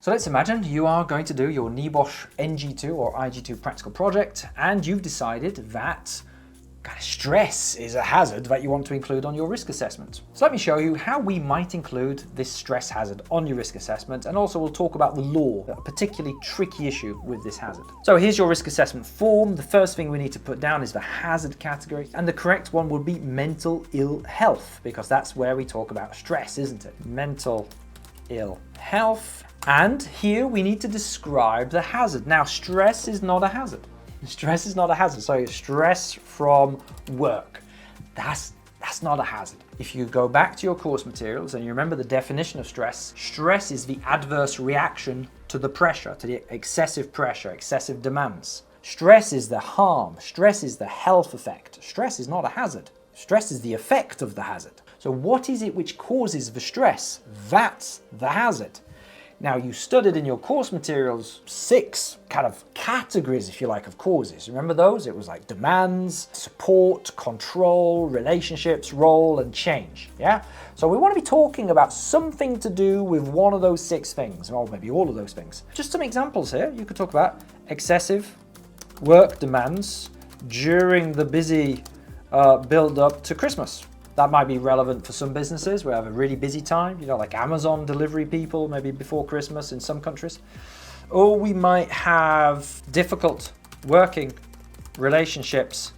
So let's imagine you are going to do your NEBOSH NG2 or IG2 practical project, and you've decided that stress is a hazard that you want to include on your risk assessment. So let me show you how we might include this stress hazard on your risk assessment, and also we'll talk about the law, a particularly tricky issue with this hazard. So here's your risk assessment form. The first thing we need to put down is the hazard category, and the correct one would be mental ill health, because that's where we talk about stress, isn't it? Mental ill health. And here we need to describe the hazard. Now, stress is not a hazard. Stress is not a hazard. So stress from work, that's not a hazard. If you go back to your course materials and you remember the definition of stress, stress is the adverse reaction to the pressure, to the excessive pressure, excessive demands. Stress is the harm. Stress is the health effect. Stress is not a hazard. Stress is the effect of the hazard. So what is it which causes the stress? That's the hazard. Now, you studied in your course materials 6 kind of categories, if you like, of causes. Remember those? It was like demands, support, control, relationships, role, and change. Yeah? So we want to be talking about something to do with one of those 6 things, or maybe all of those things. Just some examples here. You could talk about excessive work demands during the busy build-up to Christmas. That might be relevant for some businesses. We have a really busy time, like Amazon delivery people, maybe before Christmas in some countries. Or we might have difficult working relationships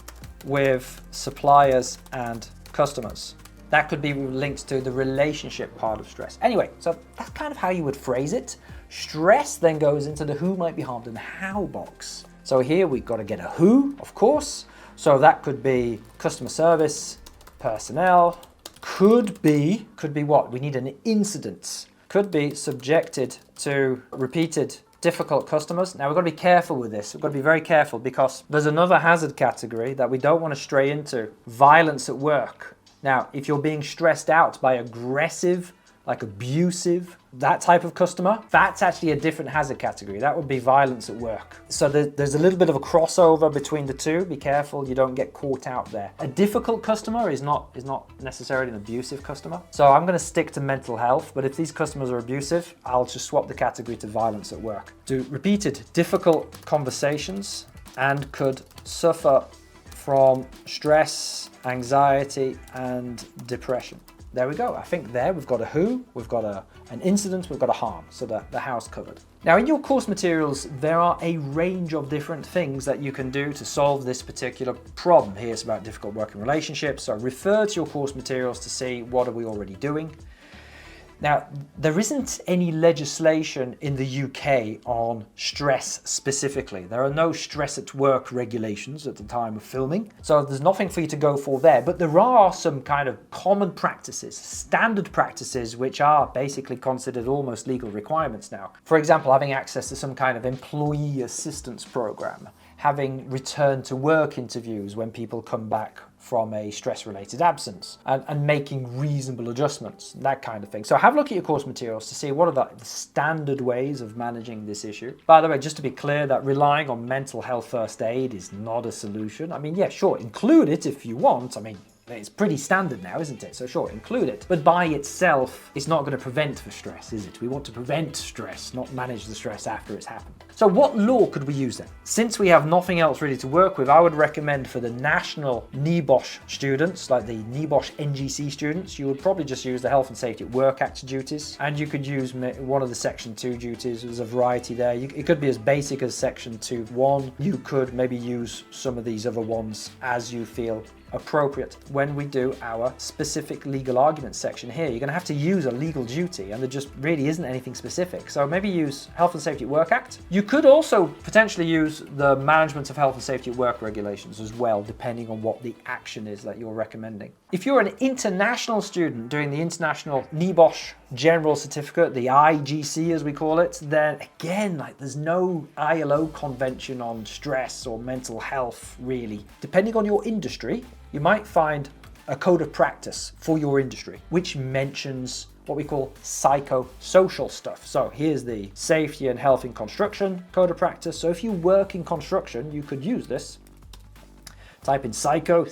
with suppliers and customers. That could be linked to the relationship part of stress. Anyway, so that's kind of how you would phrase it. Stress then goes into the who might be harmed and how box. So here we've got to get a who, of course. So that could be customer service, personnel, could be what? We need an incident. Could be subjected to repeated difficult customers. Now we've got to be careful with this. We've got to be very careful because there's another hazard category that we don't want to stray into. Violence at work. Now, if you're being stressed out by aggressive, like abusive, that type of customer, that's actually a different hazard category. That would be violence at work. So there's a little bit of a crossover between the two. Be careful you don't get caught out there. A difficult customer is not necessarily an abusive customer. So I'm going to stick to mental health, but if these customers are abusive, I'll just swap the category to violence at work. Do repeated difficult conversations and could suffer from stress, anxiety, and depression. There we go. I think there we've got a who, we've got an incident, we've got a harm, so the how's covered. Now in your course materials, there are a range of different things that you can do to solve this particular problem. Here it's about difficult working relationships, so refer to your course materials to see what are we already doing. Now, there isn't any legislation in the UK on stress specifically. There are no stress at work regulations at the time of filming, so there's nothing for you to go for there. But there are some kind of common practices, standard practices, which are basically considered almost legal requirements now. For example, having access to some kind of employee assistance program, having return to work interviews when people come back from a stress-related absence, and making reasonable adjustments, that kind of thing. So have a look at your course materials to see what are the standard ways of managing this issue. By the way, just to be clear, that relying on mental health first aid is not a solution. I mean, yeah, sure, include it if you want. I mean, it's pretty standard now, isn't it? So sure, include it. But by itself, it's not going to prevent the stress, is it? We want to prevent stress, not manage the stress after it's happened. So what law could we use then? Since we have nothing else really to work with, I would recommend for the national NEBOSH students, like the NEBOSH NGC students, you would probably just use the Health and Safety at Work Act duties, and you could use one of the Section 2 duties. There's a variety there. It could be as basic as Section 2(1). You could maybe use some of these other ones as you feel appropriate. When we do our specific legal arguments section here, you're going to have to use a legal duty, and there just really isn't anything specific. So maybe use Health and Safety at Work Act. You could also potentially use the Management of Health and Safety at Work regulations as well, depending on what the action is that you're recommending. If you're an international student doing the International NEBOSH General Certificate, the IGC as we call it, then again, there's no ILO convention on stress or mental health really. Depending on your industry, you might find a code of practice for your industry, which mentions what we call psychosocial stuff. So here's the Safety and Health in Construction code of practice. So if you work in construction, you could use this. Type in psycho.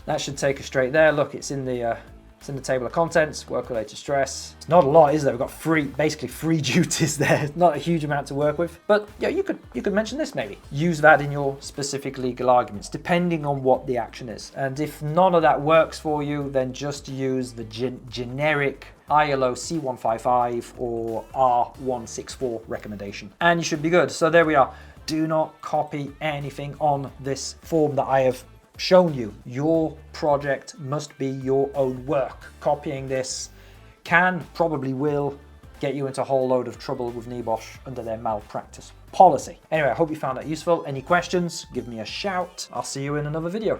That should take us straight there. Look, it's in the It's in the table of contents, work-related stress. It's not a lot, is there? We've got basically three duties there. Not a huge amount to work with, but yeah, you could mention this maybe. Use that in your specific legal arguments, depending on what the action is. And if none of that works for you, then just use the generic ILO C155 or R164 recommendation, and you should be good. So there we are. Do not copy anything on this form that I have shown you. Your project must be your own work. Copying this probably will get you into a whole load of trouble with NEBOSH under their malpractice policy. Anyway, I hope you found that useful. Any questions, give me a shout. I'll see you in another video.